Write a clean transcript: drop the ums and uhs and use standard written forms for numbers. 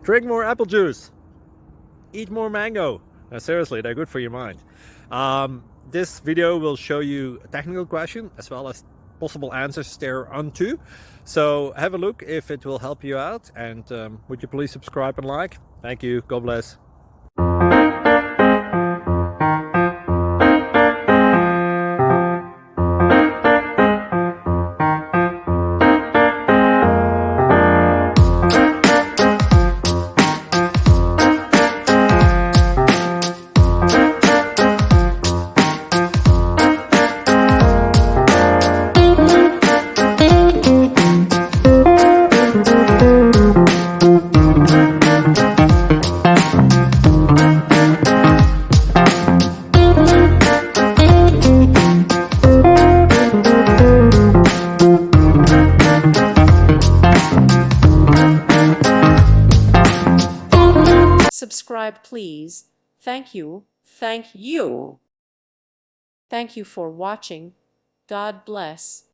Drink more apple juice. Eat more mango. Seriously, they're good for your mind. This video will show you a technical question as well as possible answers thereunto. So have a look if it will help you out, and would you please subscribe and like? Thank you. God bless. Subscribe, please. Thank you. Thank you. Thank you for watching. God bless.